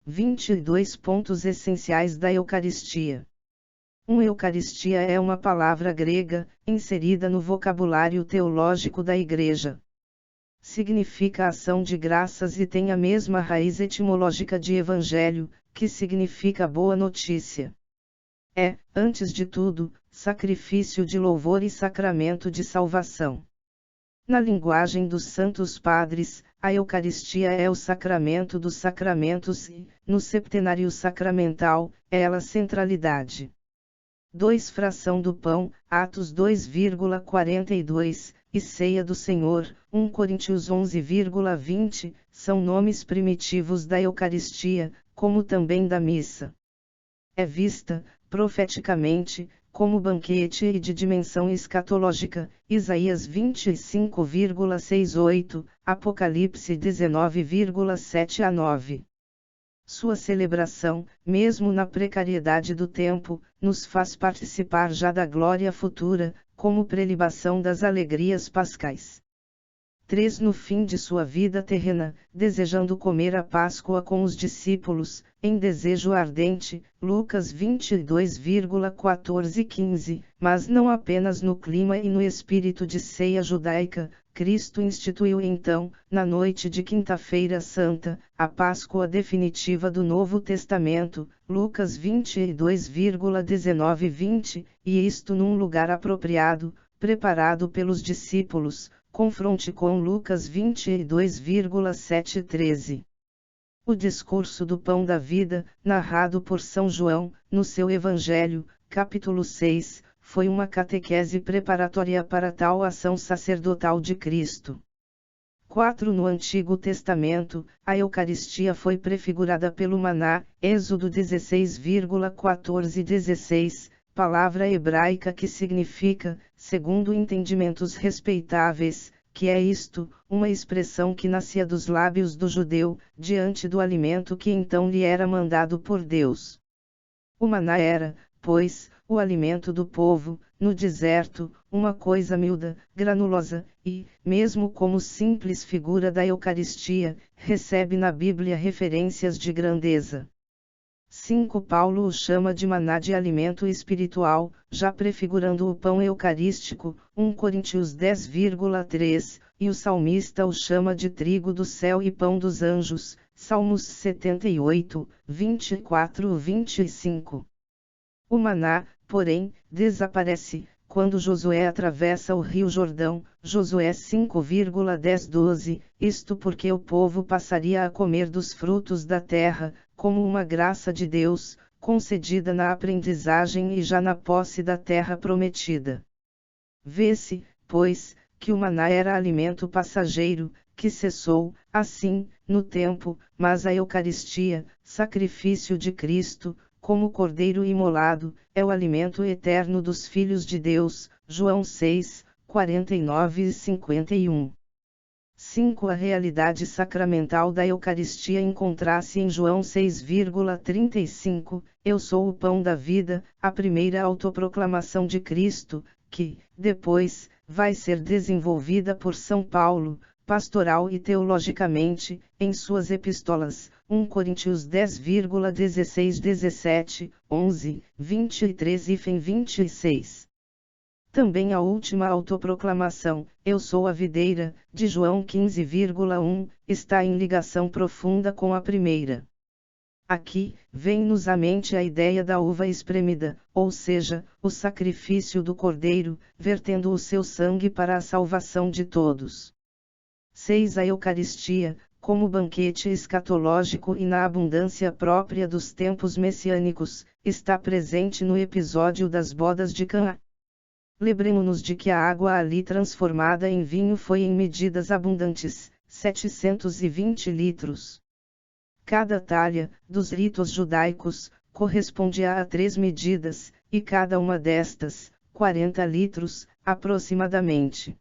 22 pontos essenciais da Eucaristia. Eucaristia é uma palavra grega, inserida no vocabulário teológico da Igreja. Significa ação de graças e tem a mesma raiz etimológica de evangelho, que significa boa notícia. É, antes de tudo, sacrifício de louvor e sacramento de salvação. Na linguagem dos Santos Padres, a Eucaristia é o sacramento dos sacramentos e, no septenário sacramental, é ela a centralidade. 2 Fração do pão, Atos 2,42, e ceia do Senhor, 1 Coríntios 11,20, são nomes primitivos da Eucaristia, como também da missa. É vista, profeticamente, como banquete e de dimensão escatológica, Isaías 25,68, Apocalipse 19,7 a 9. Sua celebração, mesmo na precariedade do tempo, nos faz participar já da glória futura, como prelibação das alegrias pascais. 3 No fim de sua vida terrena, desejando comer a Páscoa com os discípulos, em desejo ardente, Lucas 22,14 e 15, mas não apenas no clima e no espírito de ceia judaica, Cristo instituiu então, na noite de Quinta-feira Santa, a Páscoa definitiva do Novo Testamento, Lucas 22,19 e 20, e isto num lugar apropriado, preparado pelos discípulos, confronte com Lucas 22,7 e 13. O discurso do pão da vida, narrado por São João, no seu Evangelho, capítulo 6, foi uma catequese preparatória para tal ação sacerdotal de Cristo. 4 No Antigo Testamento, a Eucaristia foi prefigurada pelo maná, Êxodo 16,14 e 16, palavra hebraica que significa, segundo entendimentos respeitáveis, que é isto, uma expressão que nascia dos lábios do judeu, diante do alimento que então lhe era mandado por Deus. O maná era, pois, o alimento do povo, no deserto, uma coisa miúda, granulosa, e, mesmo como simples figura da Eucaristia, recebe na Bíblia referências de grandeza. 5 Paulo o chama de maná de alimento espiritual, já prefigurando o pão eucarístico, 1 Coríntios 10,3, e o salmista o chama de trigo do céu e pão dos anjos, Salmos 78, 24-25. O maná, porém, desaparece, quando Josué atravessa o rio Jordão, Josué 5,10-12, isto porque o povo passaria a comer dos frutos da terra, como uma graça de Deus, concedida na aprendizagem e já na posse da terra prometida. Vê-se, pois, que o maná era alimento passageiro, que cessou, assim, no tempo, mas a Eucaristia, sacrifício de Cristo, como Cordeiro imolado, é o alimento eterno dos filhos de Deus, João 6, 49 e 51. 5 A realidade sacramental da Eucaristia encontra-se em João 6,35, Eu sou o pão da vida, a primeira autoproclamação de Cristo, que, depois, vai ser desenvolvida por São Paulo, pastoral e teologicamente, em suas epístolas, 1 Coríntios 10,16-17, 11, 23 e 26. Também a última autoproclamação, Eu sou a videira, de João 15,1, está em ligação profunda com a primeira. Aqui, vem-nos à mente a ideia da uva espremida, ou seja, o sacrifício do Cordeiro, vertendo o seu sangue para a salvação de todos. 6 A Eucaristia, como banquete escatológico e na abundância própria dos tempos messiânicos, está presente no episódio das bodas de Caná. Lembremo-nos de que a água ali transformada em vinho foi em medidas abundantes, 720 litros. Cada talha, dos ritos judaicos, correspondia a 3 medidas, e cada uma destas, 40 litros, aproximadamente.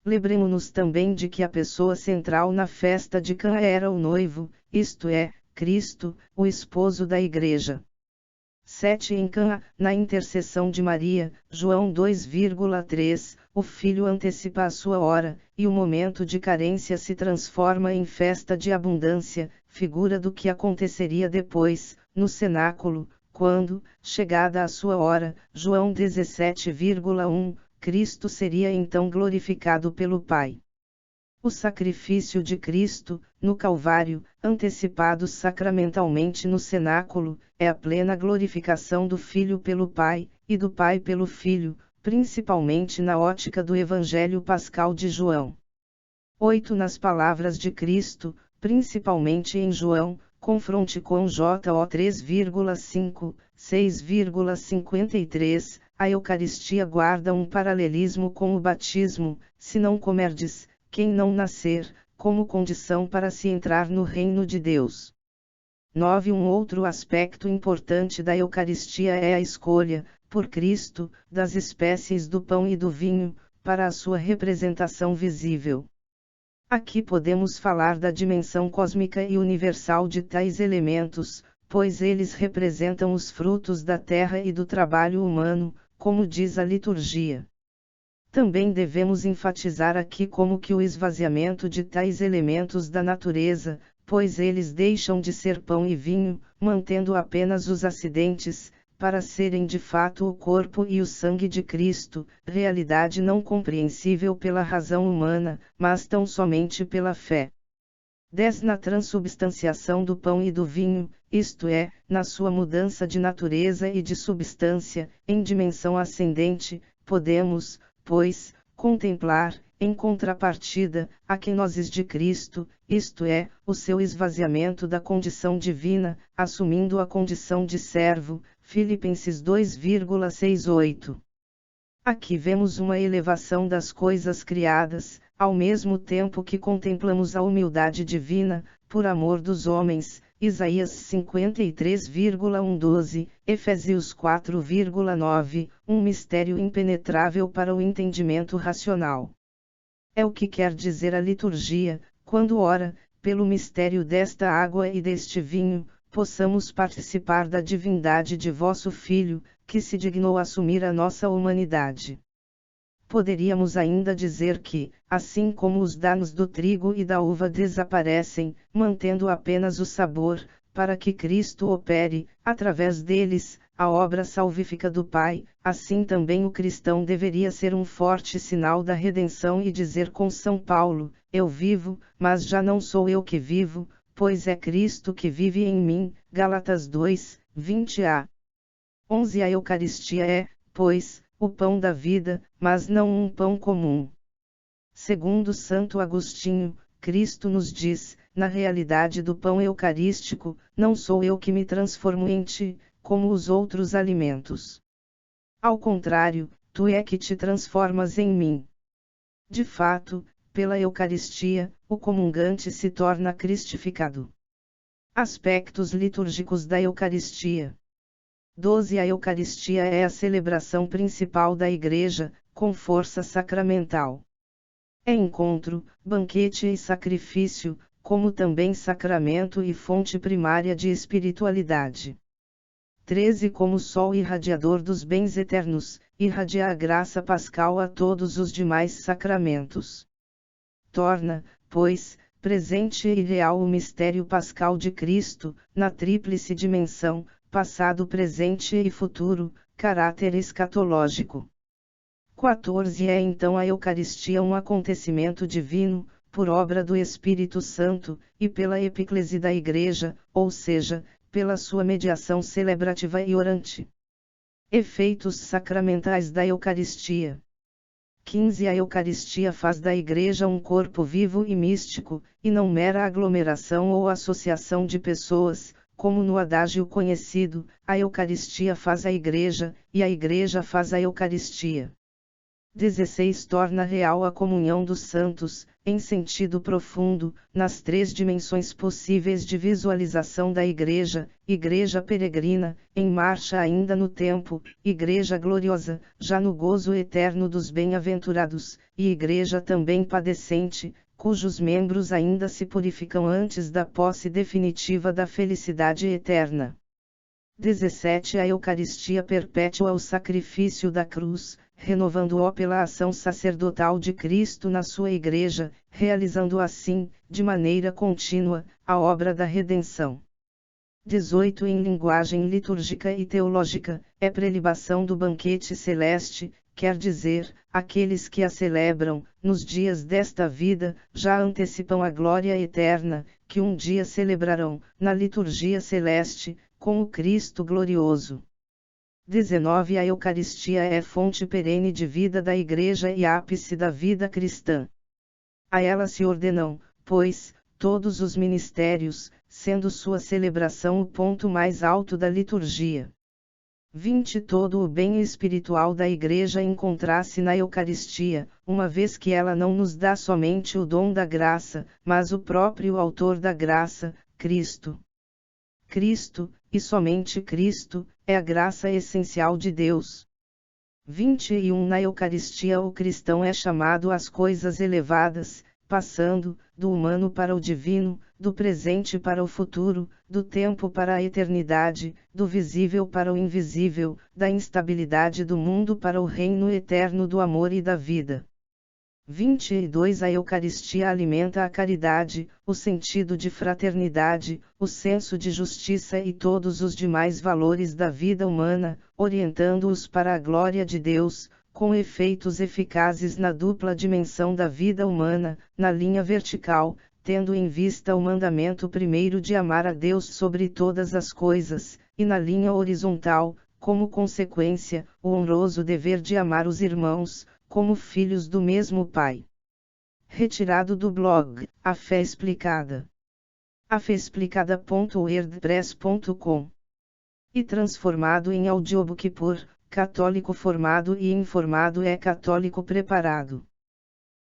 Lembremo-nos também de que a pessoa central na festa de Caná era o noivo, isto é, Cristo, o esposo da Igreja. 7 Em Caná, na intercessão de Maria, João 2,3, o filho antecipa a sua hora, e o momento de carência se transforma em festa de abundância, figura do que aconteceria depois, no cenáculo, quando, chegada a sua hora, João 17,1, Cristo seria então glorificado pelo Pai. O sacrifício de Cristo, no Calvário, antecipado sacramentalmente no cenáculo, é a plena glorificação do Filho pelo Pai, e do Pai pelo Filho, principalmente na ótica do Evangelho Pascal de João. 8. Nas palavras de Cristo, principalmente em João, confronte com JO 3,5, 6,53, a Eucaristia guarda um paralelismo com o batismo: se não comerdes, quem não nascer, como condição para se entrar no reino de Deus. 9. Um outro aspecto importante da Eucaristia é a escolha, por Cristo, das espécies do pão e do vinho, para a sua representação visível. Aqui podemos falar da dimensão cósmica e universal de tais elementos, pois eles representam os frutos da terra e do trabalho humano, como diz a liturgia. Também devemos enfatizar aqui como que o esvaziamento de tais elementos da natureza, pois eles deixam de ser pão e vinho, mantendo apenas os acidentes, para serem de fato o corpo e o sangue de Cristo, realidade não compreensível pela razão humana, mas tão somente pela fé. 10. Na transubstanciação do pão e do vinho, isto é, na sua mudança de natureza e de substância, em dimensão ascendente, podemos, pois, contemplar, em contrapartida, a kenoses de Cristo, isto é, o seu esvaziamento da condição divina, assumindo a condição de servo, Filipenses 2,68. Aqui vemos uma elevação das coisas criadas, ao mesmo tempo que contemplamos a humildade divina, por amor dos homens, Isaías 53,112, Efésios 4,9, um mistério impenetrável para o entendimento racional. É o que quer dizer a liturgia, quando ora, pelo mistério desta água e deste vinho, possamos participar da divindade de vosso Filho, que se dignou assumir a nossa humanidade. Poderíamos ainda dizer que, assim como os danos do trigo e da uva desaparecem, mantendo apenas o sabor, para que Cristo opere, através deles, a obra salvífica do Pai, assim também o cristão deveria ser um forte sinal da redenção e dizer com São Paulo: eu vivo, mas já não sou eu que vivo, pois é Cristo que vive em mim. Gálatas 2, 20a. 11. A Eucaristia é, pois, o pão da vida, mas não um pão comum. Segundo Santo Agostinho, Cristo nos diz, na realidade do pão eucarístico: não sou eu que me transformo em ti, como os outros alimentos. Ao contrário, tu é que te transformas em mim. De fato, pela Eucaristia, o comungante se torna cristificado. Aspectos litúrgicos da Eucaristia. 12. A Eucaristia é a celebração principal da Igreja, com força sacramental. É encontro, banquete e sacrifício, como também sacramento e fonte primária de espiritualidade. 13. Como sol irradiador dos bens eternos, irradia a graça pascal a todos os demais sacramentos. Torna, pois, presente e real o mistério pascal de Cristo, na tríplice dimensão, passado, presente e futuro, caráter escatológico. 14. É então a Eucaristia um acontecimento divino, por obra do Espírito Santo, e pela epíclese da Igreja, ou seja, pela sua mediação celebrativa e orante. Efeitos sacramentais da Eucaristia. 15. A Eucaristia faz da Igreja um corpo vivo e místico, e não mera aglomeração ou associação de pessoas, como no adágio conhecido: a Eucaristia faz a Igreja, e a Igreja faz a Eucaristia. 16. Torna real a comunhão dos santos, em sentido profundo, nas três dimensões possíveis de visualização da Igreja: Igreja peregrina, em marcha ainda no tempo; Igreja gloriosa, já no gozo eterno dos bem-aventurados; e Igreja também padecente, cujos membros ainda se purificam antes da posse definitiva da felicidade eterna. 17 A Eucaristia perpétua o sacrifício da cruz, renovando-o pela ação sacerdotal de Cristo na sua Igreja, realizando assim, de maneira contínua, a obra da redenção. 18 Em linguagem litúrgica e teológica, é prelibação do banquete celeste, quer dizer, aqueles que a celebram, nos dias desta vida, já antecipam a glória eterna, que um dia celebrarão, na liturgia celeste, com o Cristo glorioso. 19 A Eucaristia é fonte perene de vida da Igreja e ápice da vida cristã. A ela se ordenam, pois, todos os ministérios, sendo sua celebração o ponto mais alto da liturgia. 20 Todo o bem espiritual da Igreja encontra-se na Eucaristia, uma vez que ela não nos dá somente o dom da graça, mas o próprio autor da graça, Cristo. Cristo, e somente Cristo, é a graça essencial de Deus. 21 Na Eucaristia o cristão é chamado às coisas elevadas, passando, do humano para o divino, do presente para o futuro, do tempo para a eternidade, do visível para o invisível, da instabilidade do mundo para o reino eterno do amor e da vida. 22 A Eucaristia alimenta a caridade, o sentido de fraternidade, o senso de justiça e todos os demais valores da vida humana, orientando-os para a glória de Deus, com efeitos eficazes na dupla dimensão da vida humana, na linha vertical, tendo em vista o mandamento primeiro de amar a Deus sobre todas as coisas, e na linha horizontal, como consequência, o honroso dever de amar os irmãos, como filhos do mesmo Pai. Retirado do blog A Fé Explicada. afeexplicada.wordpress.com e transformado em audiobook por Católico Formado e Informado é Católico Preparado.